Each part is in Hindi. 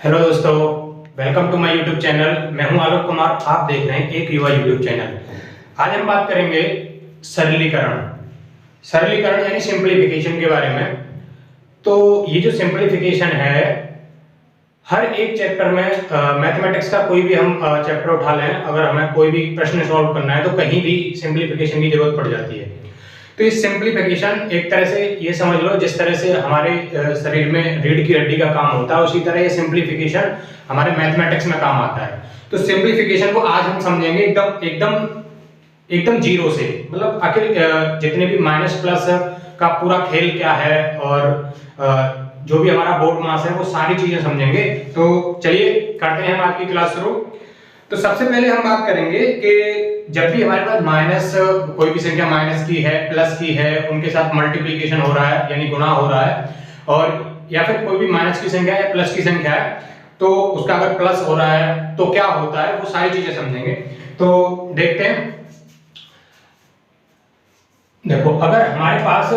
हेलो दोस्तों, welcome to my YouTube channel. मैं हूं आलोक कुमार, आप देख रहे हैं एक युवा यूट्यूब चैनल। आज हम बात करेंगे सरलीकरण यानी सिंपलीफिकेशन के बारे में। तो ये जो सिंपलीफिकेशन है, हर एक चैप्टर में मैथमेटिक्स का कोई भी हम चैप्टर उठा लें, अगर हमें कोई भी प्रश्न सॉल्व करना है तो कहीं भी सिंपलीफिकेशन की जरूरत पड़ जाती है। तो इस सिंपलीफिकेशन एक तरह से ये समझ लो, जिस तरह से हमारे शरीर में रीढ़ की हड्डी का काम होता है, उसी तरह ये सिंपलीफिकेशन हमारे मैथमेटिक्स में काम आता है। तो सिंपलीफिकेशन को आज हम समझेंगे एकदम एकदम एकदम जीरो से, मतलब आखिर जितने भी माइनस प्लस का पूरा खेल क्या है और जो भी हमारा बोर्ड मास है वो सारी चीजें समझेंगे। तो चलिए करते हैं हम आज की क्लास शुरू। तो सबसे पहले हम बात करेंगे कि जब भी हमारे पास माइनस कोई भी संख्या माइनस की है, प्लस की है, उनके साथ मल्टीप्लिकेशन हो रहा है यानी गुणा हो रहा है, और या फिर कोई भी माइनस की संख्या या प्लस की संख्या है, तो उसका अगर प्लस हो रहा है तो क्या होता है, वो सारी चीजें समझेंगे। तो देखते हैं। देखो, अगर हमारे पास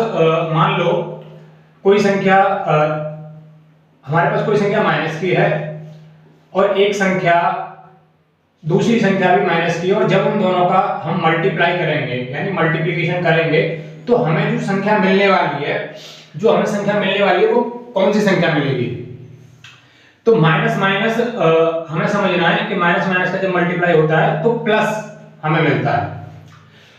मान लो कोई संख्या हमारे पास कोई संख्या माइनस की है और एक संख्या दूसरी संख्या भी माइनस की है, और जब उन दोनों का हम मल्टीप्लाई करेंगे यानी मल्टीप्लिकेशन करेंगे तो हमें जो संख्या मिलने वाली है वो कौन सी संख्या मिलेगी। तो माइनस माइनस हमें समझना है कि माइनस माइनस का जब मल्टीप्लाई होता है तो प्लस हमें मिलता है।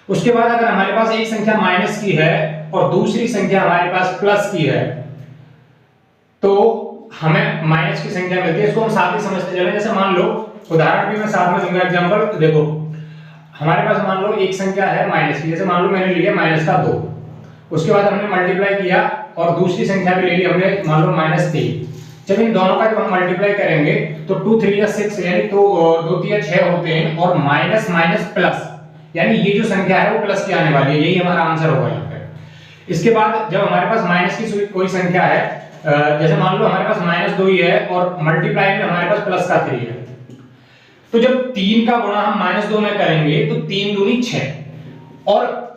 उसके बाद अगर हमारे पास एक संख्या माइनस की है और दूसरी संख्या हमारे पास प्लस की है तो हमें माइनस की संख्या मिलती है। इसको हम साथ ही समझते चलें। जैसे मान लो, उदाहरण भी मैं साथ में दूंगा एग्जांपल। देखो, हमारे पास मान लो एक संख्या है माइनस की, जैसे मान लो मैंने लिया माइनस का 2, उसके बाद हमने मल्टीप्लाई किया और दूसरी संख्या भी ले ली हमने, मान लो -3। जब इन दोनों का जब हम मल्टीप्लाई करेंगे तो 2 3 6 यानी तो 2 3 6 होते हैं, और माइनस माइनस प्लस यानी ये जो संख्या है वो प्लस की आने वाली है। यही हमारा आंसर होगा यहाँ पे। इसके बाद जब हमारे पास माइनस की कोई संख्या है, जैसे मान लो हमारे पास -2 ही है और मल्टीप्लाई में हमारे पास प्लस का 3 है, तो जब 3 का गुणा हम -2 में करेंगे तो 3 दूनी 6, और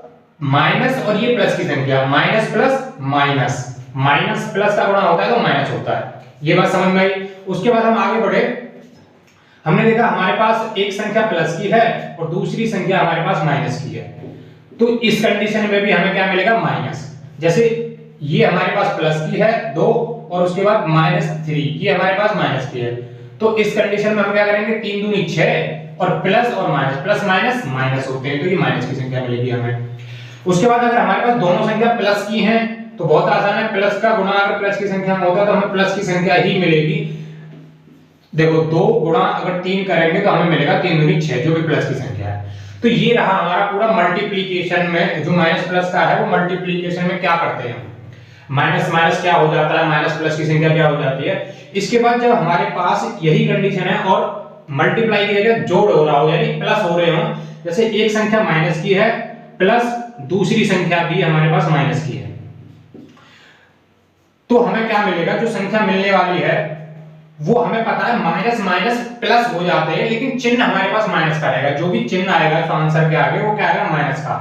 माइनस और ये प्लस की संख्या minus plus minus, minus plus का गुणा होता है तो माइनस होता है। ये बात समझ में आई। उसके बाद हम आगे बढ़े। हमने देखा हमारे पास एक संख्या प्लस की है और दूसरी संख्या हमारे पास माइनस की है, तो इस कंडीशन में भी हमें क्या मिलेगा, माइनस। जैसे ये हमारे पास प्लस की है 2 और उसके बाद -3, ये हमारे पास माइनस की है, तो इस कंडीशन में हम क्या करेंगे, 3 दूनी 6 और प्लस और माइनस, प्लस माइनस माइनस होते हैं, तो ये माइनस की संख्या मिलेगी हमें। उसके बाद अगर हमारे पास दोनों संख्या प्लस की हैं तो बहुत आसान है, प्लस का गुणा अगर प्लस की संख्या में होता है तो हमें प्लस की संख्या ही मिलेगी। देखो, 2 गुणा अगर 3 करेंगे तो हमें मिलेगा 3 दूनी 6, जो भी प्लस की संख्या है। तो ये रहा हमारा पूरा मल्टीप्लिकेशन में। जो माइनस प्लस का है वो मल्टीप्लिकेशन में क्या करते हैं, माइनस माइनस क्या हो जाता है, माइनस प्लस की संख्या क्या हो जाती है। इसके बाद जब हमारे पास यही कंडीशन है और मल्टीप्लाई की जगह जोड़ हो रहा हो यानी प्लस हो रहे हो, जैसे एक संख्या माइनस की है प्लस दूसरी संख्या भी हमारे पास माइनस की है, तो हमें क्या मिलेगा, जो संख्या मिलने वाली है वो हमें पता है माइनस माइनस प्लस हो जाते हैं, लेकिन चिन्ह हमारे पास माइनस का रहेगा। जो भी चिन्ह आएगा तो आंसर के आगे वो क्या आएगा, माइनस का।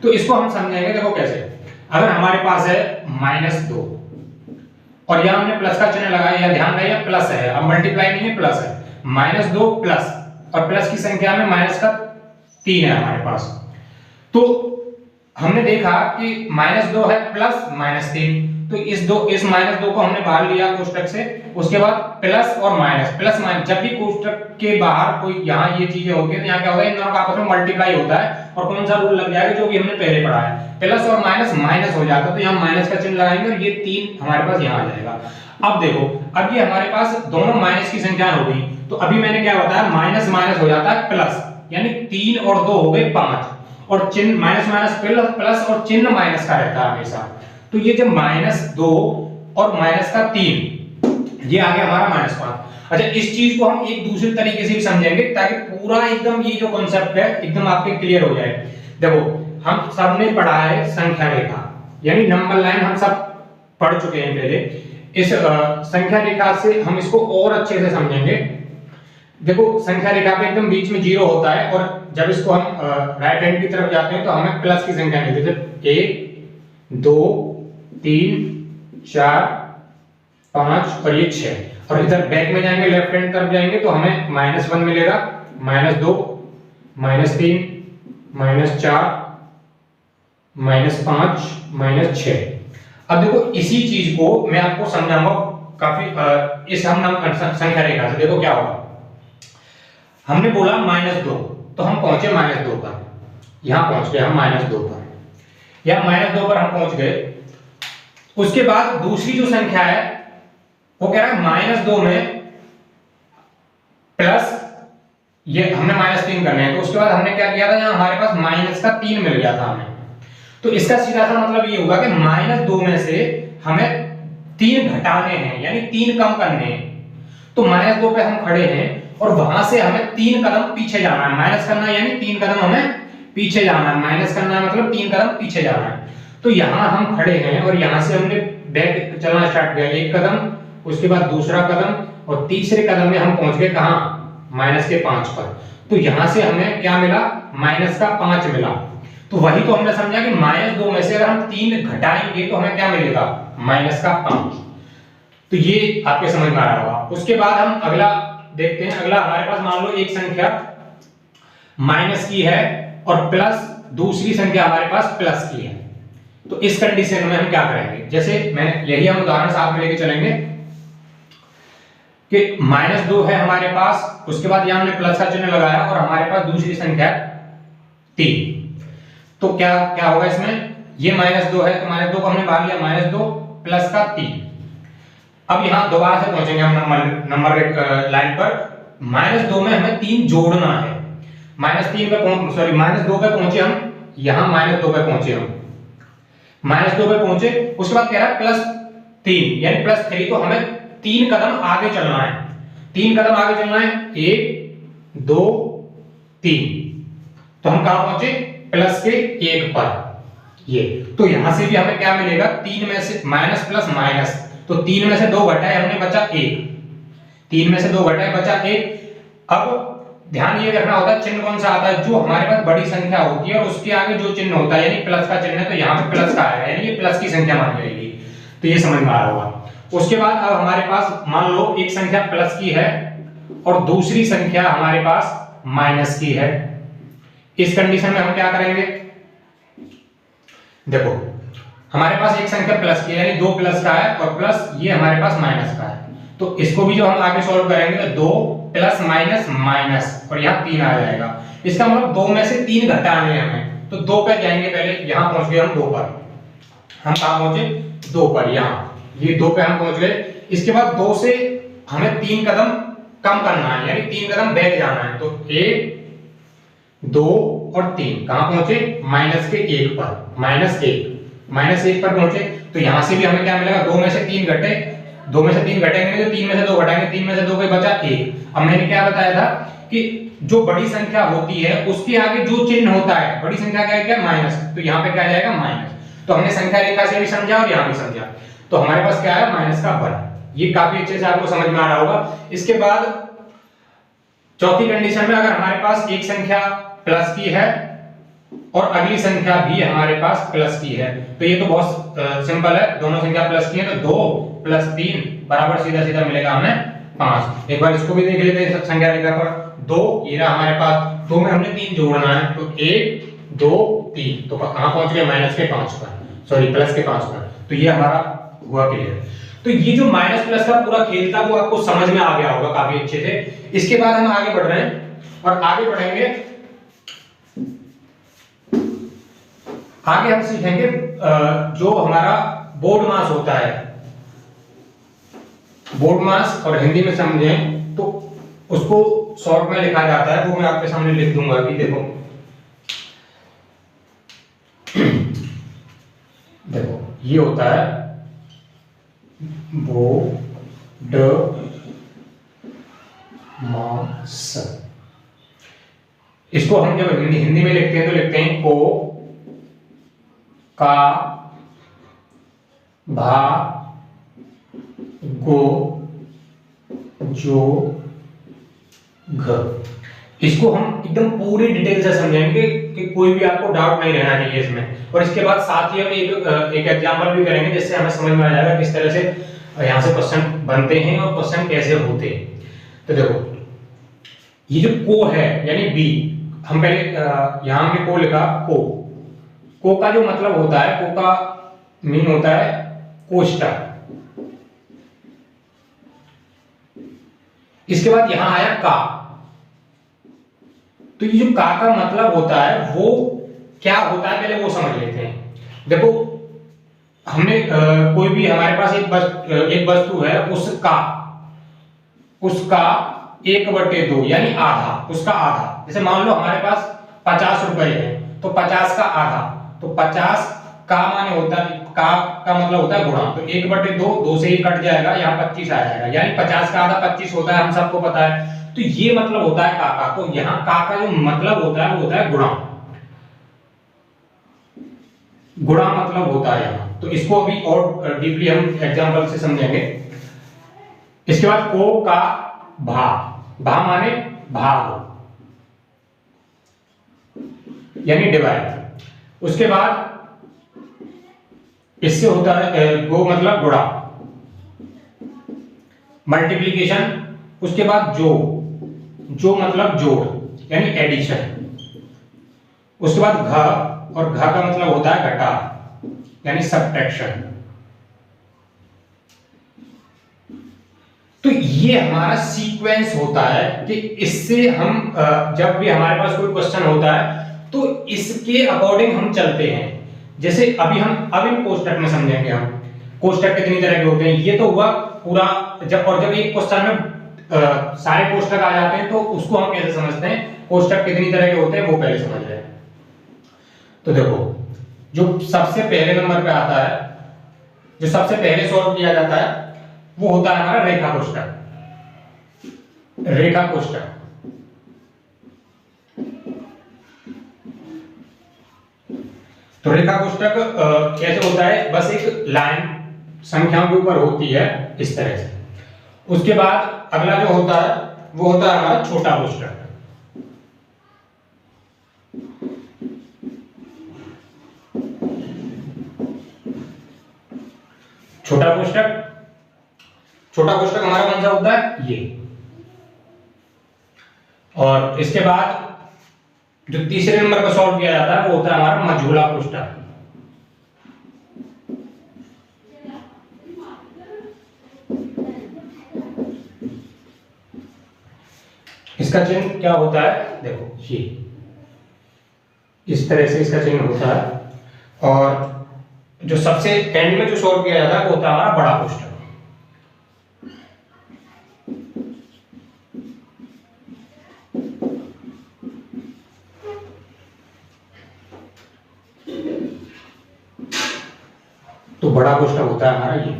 तो इसको हम समझेंगे। देखो कैसे, अगर हमारे पास है -2 और यहां हमने प्लस का चिन्ह लगाया, या ध्यान रहे प्लस है, अब मल्टीप्लाई नहीं है, प्लस है, -2 प्लस, और प्लस की संख्या में माइनस का 3 है हमारे पास। तो हमने देखा कि -2 है प्लस -3, तो इस -2 को हमने बाहर लिया कोष्टक से। उसके बाद प्लस और माइनस, प्लस माइनस, जब भी कोष्टक के बाहर कोई यहाँ ये चीजें होती है तो यहाँ क्या होगा, इन दोनों का आपस में मल्टीप्लाई होता है, और कौन सा रूल लग जाएगा, जो भी हमने पहले पढ़ा है, प्लस और माइनस माइनस हो जाता है, तो यहाँ माइनस का चिन्ह लगाएंगे और ये 3 हमारे पास यहाँ आ जाएगा। अब देखो, अब ये हमारे पास दोनों माइनस की संख्या हो गई, तो अभी मैंने क्या बताया, माइनस माइनस हो जाता है प्लस, यानी 3 और 2 हो गए 5, और चिन्ह माइनस माइनस प्लस और चिन्ह माइनस का रहता है हमेशा। तो ये जब -2 और -3, ये आ गया हमारा -5। अच्छा, इस चीज को हम एक दूसरे तरीके से भी समझेंगे ताकि पूरा एकदम ये जो कॉन्सेप्ट है एकदम आपके क्लियर हो जाए। देखो, हम सबने पढ़ा है संख्या रेखा यानी नंबर लाइन, हम सब पढ़ चुके हैं पहले। इस संख्या रेखा से हम इसको और अच्छे से समझेंगे। देखो, संख्या रेखा पे एकदम बीच में 0 होता है, और जब इसको हम राइट हैंड की तरफ जाते हैं तो हमें प्लस की संख्या मिलती है। 1 2 3 4 5 और ये 6। और इधर बैक में जाएंगे, लेफ्ट हैंड तरफ जाएंगे तो हमें -1 मिलेगा, -2, -3, -4, -5, -6। अब देखो इसी चीज को मैं आपको समझाऊंगा काफी इस हम संख्या रेखा से। देखो क्या होगा, हमने बोला -2 तो हम पहुंचे -2 पर, यहां पहुंच गए हम -2 पर, या -2 पर हम पहुंच गए। उसके बाद दूसरी जो संख्या है वो कह रहा है -2 में प्लस, ये हमने -3 करने हैं, तो उसके बाद हमने क्या किया था, यहां हमारे पास -3 मिल गया था हमें। तो इसका सीधा सा मतलब ये होगा कि -2 में से हमें 3 घटाने हैं, यानी 3 कम करने हैं। तो -2 पे हम खड़े हैं और वहां से हमें 3 कदम पीछे जाना है, माइनस करना है, यानी 3 कदम हमें पीछे जाना है, माइनस करना है मतलब 3 कदम पीछे जाना है। तो यहां हम खड़े हैं और यहां से हमने बैक चलना स्टार्ट किया, एक कदम, उसके बाद दूसरा कदम और तीसरे कदम में हम पहुंच गए कहां, -5 पर। तो यहां से हमें क्या मिला, -5 मिला। तो वही तो हमने समझा कि -2 में से अगर हम 3 घटाएंगे तो हमें क्या मिलेगा, -5। तो ये आपके समझ में आ रहा होगा। उसके बाद हम अगला देखते हैं। अगला हमारे पास मान लो एक संख्या माइनस की है और प्लस दूसरी संख्या हमारे पास प्लस की है। तो इस कंडीशन में हम क्या करेंगे, जैसे मैंने यही हम उदाहरण साथ में लेके चलेंगे कि -2 है हमारे पास, उसके बाद यहां हमने प्लस का चिन्ह लगाया और हमारे पास दूसरी संख्या 3। तो क्या क्या होगा इसमें, ये -2 है तो -2 को हमने भाग लिया, -2 प्लस का 3। अब यहां दोबारा से पहुंचेंगे हम नंबर लाइन पर। -2 में हमें 3 जोड़ना है, -3 पे -2 पे पहुंचे हम, यहां -2 पे पहुंचे हम, -2 पे पहुंचे, उसके बाद कह रहा है +3 यानी +3। तो हमें 3 कदम आगे चलना है, 3 कदम आगे चलना है, 1 2 3। तो हम कहां पहुंचे, प्लस के 1 पर। ये तो यहां से भी हमें क्या मिलेगा, 3 में से माइनस प्लस माइनस, तो 3 में से 2 घटाए हमने, बचा 1, 3 में से 2 घटाए बचा 1। अब ध्यान ये रखना होता है चिन्ह कौन सा आता है, जो हमारे पास बड़ी संख्या होती है और उसके आगे जो चिन्ह होता है, यानी प्लस का चिन्ह है तो यहाँ पे प्लस का आएगा, यानी ये प्लस की संख्या मानी जाएगी। तो ये समझ में आ रहा होगा। उसके बाद अब हमारे पास मान लो एक संख्या प्लस की है और दूसरी संख्या हमारे पास माइनस की है। इस कंडीशन में हम क्या करेंगे, देखो हमारे पास एक संख्या प्लस की है यानी 2 प्लस का है और प्लस ये हमारे पास माइनस का है। तो इसको भी जो हम आगे सॉल्व करेंगे तो 2 प्लस माइनस माइनस और यहाँ 3 आ जाएगा। इसका मतलब 2 में से 3 घटाने हैं हमें, तो 2 पे जाएंगे पहले, यहाँ पहुंच गए हम 2 पर। हम कहाँ पहुंचे, 2 पर, यहाँ ये 2 पे हम पहुंच गए। इसके बाद 2 से हमें 3 कदम कम करना है, यानी 3 कदम बैक जाना है। तो 1 2 और 3 कहां पहुंचे, -1 पर, -1 पर पहुंचे। तो यहां से भी हमें क्या मिलेगा, 2 में से 3 घटे, 2 में से 3 घटेंगे तो 3 में से 2 घटाएंगे, 3 में से 2 पे बचा 1। अब मैंने क्या बताया था कि जो बड़ी संख्या होती है उसके आगे जो चिन्ह होता है, बड़ी संख्या क्या है, क्या माइनस, तो यहाँ पे क्या जाएगा माइनस। तो हमने संख्या रेखा से भी समझा और यहाँ भी समझा। तो हमारे पास क्या है, माइनस का 1। ये काफी अच्छे से आपको समझ में आ रहा होगा। इसके बाद चौथी कंडीशन में अगर हमारे पास एक संख्या प्लस की है और अगली संख्या भी हमारे पास प्लस की है, तो ये तो बहुत सिंपल है, दोनों संख्या प्लस की है तो 2 + 3 बराबर सीधा सीधा मिलेगा हमें 5। एक बार इसको भी देख लेते हैं संख्या रेखा पर। 2 ये रहा हमारे पास, 2 में हमने 3 जोड़ना है, तो 1 2 3, तो कहां पहुंच गए, -5 पर, सॉरी +5 पर। तो ये हमारा हुआ क्लियर। तो ये जो माइनस प्लस का पूरा खेल था वो आपको समझ में आ गया होगा काफी अच्छे से। इसके बाद हम आगे बढ़ रहे हैं और आगे बढ़ेंगे, आगे हम सीखेंगे जो हमारा बोर्ड मास होता है, बोर्ड मास, और हिंदी में समझें तो उसको शॉर्ट में लिखा जाता है, वो मैं आपके सामने लिख दूंगा अभी। देखो देखो ये होता है बोर्ड मास। इसको हम जब हिंदी में लिखते हैं तो लिखते हैं को का भा गो जो घ। इसको हम एकदम पूरी डिटेल से समझेंगे कि कोई भी आपको डाउट नहीं रहना चाहिए इसमें। और इसके बाद साथ ही हम एक एग्जांपल भी करेंगे जिससे हमें समझ में आ जाएगा किस तरह से और यहाँ से क्वेश्चन बनते हैं और क्वेश्चन कैसे होते हैं। तो देखो ये जो को है यानी बी, हम पहले यहाँ हमने को लिखा, को का जो मतलब होता है, को का मीन होता है कोष्टक। इसके बाद यहां आया का, तो ये जो का मतलब होता है वो क्या होता है पहले वो समझ लेते हैं। देखो हमने कोई भी हमारे पास एक वस्तु है, उसका 1/2 यानी आधा, उसका आधा। जैसे मान लो हमारे पास 50 रुपए है, तो 50 का आधा, तो 50 का माने होता है, का मतलब होता है गुणा, तो 1/2, 2 से ही कट जाएगा, यहाँ 25 आ जाएगा, यानी 50 का आधा 25 होता है, हम सबको पता है। तो ये मतलब होता है का। तो यहाँ का जो मतलब होता है वो होता है गुणा, गुणा मतलब होता है यहाँ। तो इसको अभी और डीपली हम एग्जांपल से समझेंगे। इसके बाद को का भा, भा माने भाग यानी डिवाइड। उसके बाद इससे होता है गो मतलब गुणा, मल्टीप्लिकेशन। उसके बाद जो मतलब जोड़ यानी एडिशन। उसके बाद घ, और घ का मतलब होता है घटा यानी सब्ट्रैक्शन। तो ये हमारा सीक्वेंस होता है कि इससे हम जब भी हमारे पास कोई क्वेश्चन होता है तो इसके अकॉर्डिंग हम चलते हैं। जैसे अब इन कोष्टक में समझेंगे हम, कोष्टक कितनी तरह के होते हैं। ये तो हुआ पूरा, जब एक क्वेश्चन में सारे कोष्टक आ जाते हैं तो उसको हम कैसे समझते हैं, कोष्टक कितनी तरह के होते हैं वो पहले समझ रहे हैं। तो देखो जो सबसे पहले नंबर पे आता है, जो सबसे पहले सॉल्व किया जाता है वो होता है हमारा रेखा कोष्टक। रेखा कोष्टक तो रेखा कोष्टक कैसे होता है, बस एक लाइन संख्याओं के ऊपर होती है इस तरह से। उसके बाद अगला जो होता है वो होता है हमारा छोटा कोष्टक। छोटा कोष्टक हमारा कौन सा होता है, ये। और इसके बाद जो तीसरे नंबर पर सॉल्व किया जाता है वो होता है हमारा मझोला कोष्टक। इसका चिन्ह क्या होता है, देखो ये इस तरह से इसका चिन्ह होता है। और जो सबसे एंड में जो सॉल्व किया जाता है वो होता है हमारा बड़ा कोष्टक। तो बड़ा कोष्टक होता है हमारा ये।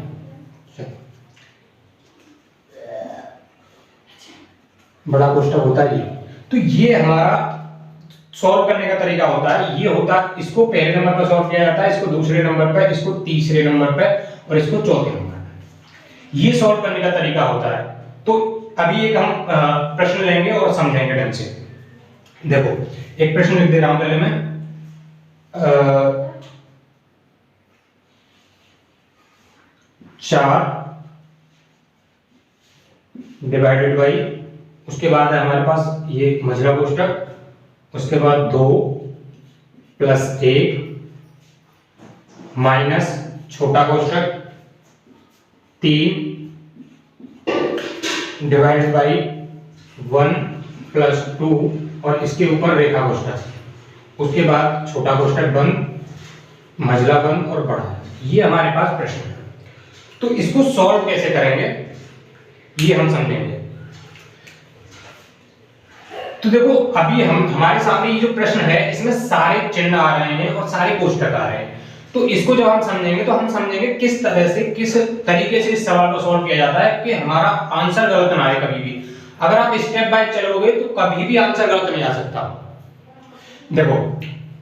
बड़ा कोष्टक होता है ये। तो ये हमारा सॉल्व करने का तरीका होता है, ये होता है, इसको पहले नंबर पर सॉल्व किया जाता है, इसको दूसरे नंबर पर, इसको तीसरे नंबर पर और इसको चौथे नंबर पर। ये सॉल्व करने का तरीका होता है। तो अभी एक हम प्रश्न लेंगे और समझेंगे ढंग से। देखो एक प्रश्न लिख दे रहा हूं पहले मैं, 4 डिवाइडेड बाई, उसके बाद है हमारे पास ये मझला कोष्टक, उसके बाद 2 + 1 माइनस छोटा कोष्टक 3 डिवाइडेड बाई 1 + 2 और इसके ऊपर रेखा कोष्टक, उसके बाद छोटा कोष्टक बंद, मझला बंद और बड़ा। ये हमारे पास प्रश्न है। तो इसको सॉल्व कैसे करेंगे ये हम समझेंगे। तो देखो अभी हमारे सामने ये जो प्रश्न है इसमें सारे चिन्ह आ रहे हैं और सारे कोष्टक आ रहे हैं। तो इसको जब हम समझेंगे तो हम समझेंगे किस तरह से, किस तरीके से इस सवाल को सॉल्व किया जाता है कि हमारा आंसर गलत ना आए कभी भी। अगर आप स्टेप बाय चलोगे तो कभी भी आंसर गलत नहीं आ सकता। देखो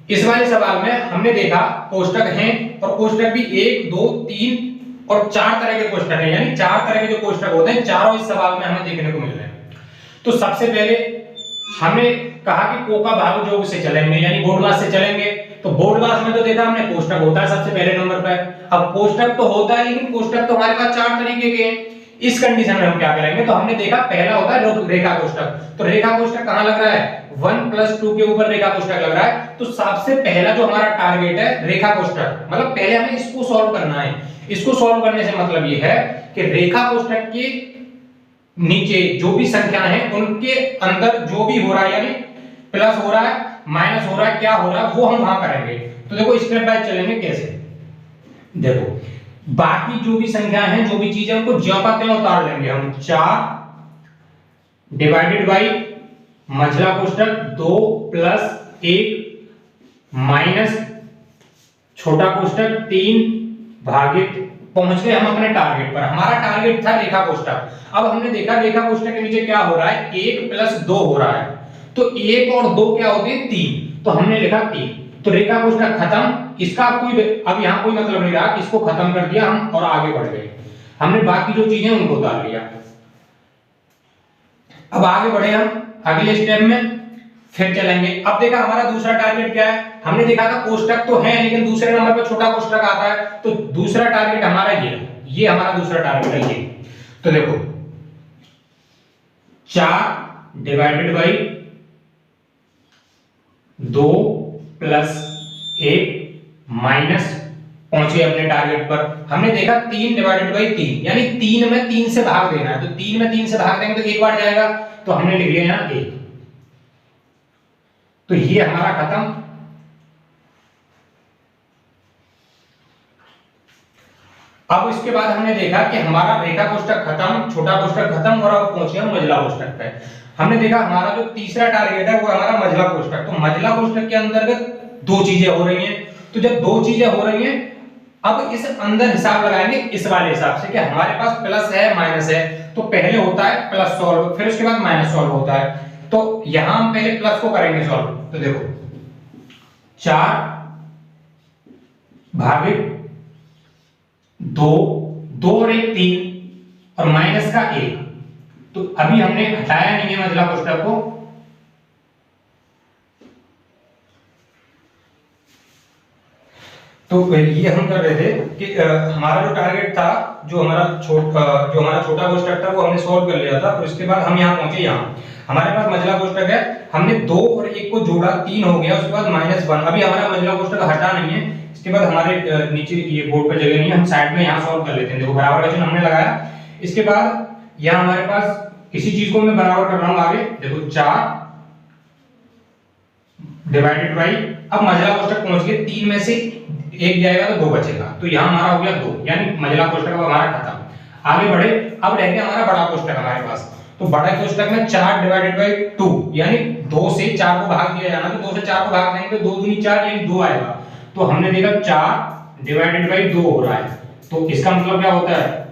इस वाले सवाल में हमने देखा कोष्टक हैं और कोष्टक भी 1 2 3 और 4 तरह के कोष्टक हैं, यानी 4 तरह के जो कोष्टक होते हैं चारों इस सवाल में हमें देखने को मिल रहे हैं। तो सबसे पहले हमने कहा कि को का भाग योग से चलेंगे, यानी बोर्ड मास से चलेंगे। तो बोर्ड क्लास में तो देखा हमने कोष्टक होता है सबसे पहले नंबर पर। अब कोष्टक तो होता है, लेकिन कोष्टक तो हमारे पास 4 तरीके के हैं। इस कंडीशन में हम क्या करेंगे, तो हमने देखा पहला होता है रेखा कोष्टक। तो रेखा कोष्टक कहां लग रहा है, 1 + 2 के ऊपर रेखा कोष्टक लग रहा है। तो सबसे पहला जो हमारा टारगेट है रेखा कोष्टक, मतलब पहले हमें इसको सॉल्व करना है। इसको सॉल्व करने से मतलब ये है कि रेखा कोष्टक के नीचे जो भी संख्या है उनके अंदर जो भी हो रहा है, यानी प्लस हो रहा है माइनस हो रहा है क्या हो रहा है, वो हम वहां करेंगे। तो देखो स्टेप बाय चलेंगे कैसे। देखो बाकी जो भी संख्या है, जो भी चीजें, उनको ज्यों का त्यों उतार लेंगे हम। 4 डिवाइडेड बाई मझला कोष्टक 2 + 1 माइनस छोटा कोष्टक 3 भागित, पहुंच गए हम अपने टारगेट पर। हमारा टारगेट था रेखा कोष्टक। अब हमने देखा रेखा कोष्टक के नीचे क्या हो रहा है, 1 + 2 हो रहा है। तो 1 और 2 क्या होते हैं, 3। तो हमने लिखा 3। तो रेखा कोष्टक खत्म। इसका कोई अब यहां कोई मतलब नहीं रहा, इसको खत्म कर दिया हम और आगे बढ़ गए। हमने बाकी जो चीजें उनको उतार लिया। अब आगे बढ़े हम अगले स्टेप में, फिर चलेंगे। अब देखा हमारा दूसरा टारगेट क्या है, हमने देखा था कोष्टक तो है लेकिन दूसरे नंबर पे छोटा कोष्टक आता है। तो दूसरा टारगेट हमारा ये हमारा दूसरा टारगेट है ये। तो देखो 4 डिवाइडेड बाई 2 + 1 माइनस, पहुंचे अपने टारगेट पर। हमने देखा 3 डिवाइडेड बाई 3, यानी 3 में 3 से भाग देना है। तो 3 में 3 से भाग देंगे तो एक बार जाएगा, तो हमने लिख लिया यहां 1। तो ये हमारा खत्म। अब इसके बाद हमने देखा कि हमारा रेखा कोष्टक खत्म, छोटा कोष्टक खत्म, और अब पहुंचे हम मझला कोष्टक पे। हमने देखा हमारा जो तीसरा टारगेट है वो हमारा मझला कोष्टक। तो मझला कोष्टक के अंतर्गत 2 चीजें हो रही हैं। तो जब 2 चीजें हो रही हैं, अब इस अंदर हिसाब लगाएंगे इस वाले हिसाब से कि हमारे पास प्लस है माइनस है। तो पहले होता है प्लस सॉल्व, फिर उसके बाद माइनस सॉल्व होता है। तो यहां हम पहले प्लस को करेंगे सॉल्व। तो देखो 4 भागित 2, 2 और 1 3, और माइनस का 1। तो अभी हमने हटाया नहीं है मझला कोष्टक को। तो ये हम कर रहे थे कि हमारा जो टारगेट था, जो हमारा छोटा कोष्टक था वो हमने सॉल्व कर लिया था। और इसके बाद हम यहाँ पहुंचे। यहाँ हमारे पास मझला कोष्टक है, हमने 2 और 1 को जोड़ा 3 हो गया। उसके बाद -1। अभी हमारा मझला कोष्टक हटा नहीं है। इसके बाद हमारे नीचे ये बोर्ड पे जगह नहीं है, हम साइड में यहाँ सॉल्व कर लेते हैं। देखो बराबर का चिन्ह हमने लगाया। इसके बाद यहाँ हमारे पास इसी चीज को मैं बराबर कर रहा हूँ आगे। देखो 4 डिवाइडेड बाई, अब मझला कोष्टक पहुंच गए, 3 में से 1 जाएगा तो 2 बचेगा। तो यहाँ हमारा हो गया 2, यानी मझला कोष्टक हमारा खत्म। आगे बढ़े। अब रह गया हमारा बड़ा कोष्टक हमारे पास। तो बड़े कोष्टक में 4 डिवाइडेड बाई 2, यानी 2 से 4 को भाग दिया जाना। तो 2 से 4 को भाग देंगे तो 2 दूनी 4, यानी 2 आएगा। तो हमने देखा 4 डिवाइडेड बाई 2 हो रहा है। तो इसका मतलब क्या होता है,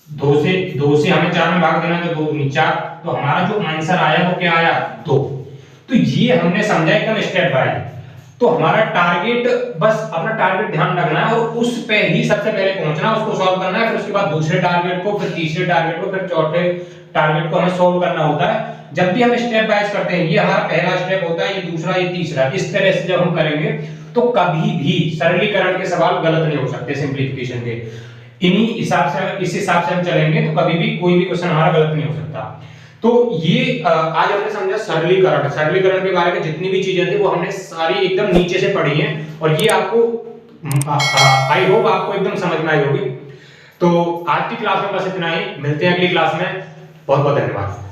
2 से हमें 4 में भाग देना है, तो 2 दूनी 4। तो हमारा जो आंसर आया वो क्या आया, 2। तो ये हमने समझा एकदम स्टेप बाय। तो हमारा टारगेट, बस अपना टारगेट ध्यान रखना है और उस पे ही सबसे पहले पहुंचना है, उसको सॉल्व करना है। फिर उसके बाद दूसरे टारगेट को, फिर तीसरे टारगेट को, फिर चौथे टारगेट को हमें सॉल्व करना होता है। जब भी हम स्टेप वाइज करते हैं, ये हमारा पहला स्टेप होता है, ये दूसरा, ये तीसरा, इस तरह से जब हम करेंगे तो कभी भी सरलीकरण के सवाल गलत नहीं हो सकते सिंपलीफिकेशन के। इन्हीं हिसाब से, इस हिसाब से हम चलेंगे तो कभी भी कोई भी क्वेश्चन हमारा गलत नहीं हो सकता। तो ये आज हमने समझा सरलीकरण। सरलीकरण के बारे में जितनी भी चीजें थी वो हमने सारी एकदम नीचे से पढ़ी हैं, और ये आपको आई होप आपको एकदम समझ में आई होगी। तो आज की क्लास में बस इतना ही, मिलते हैं अगली क्लास में। बहुत बहुत धन्यवाद।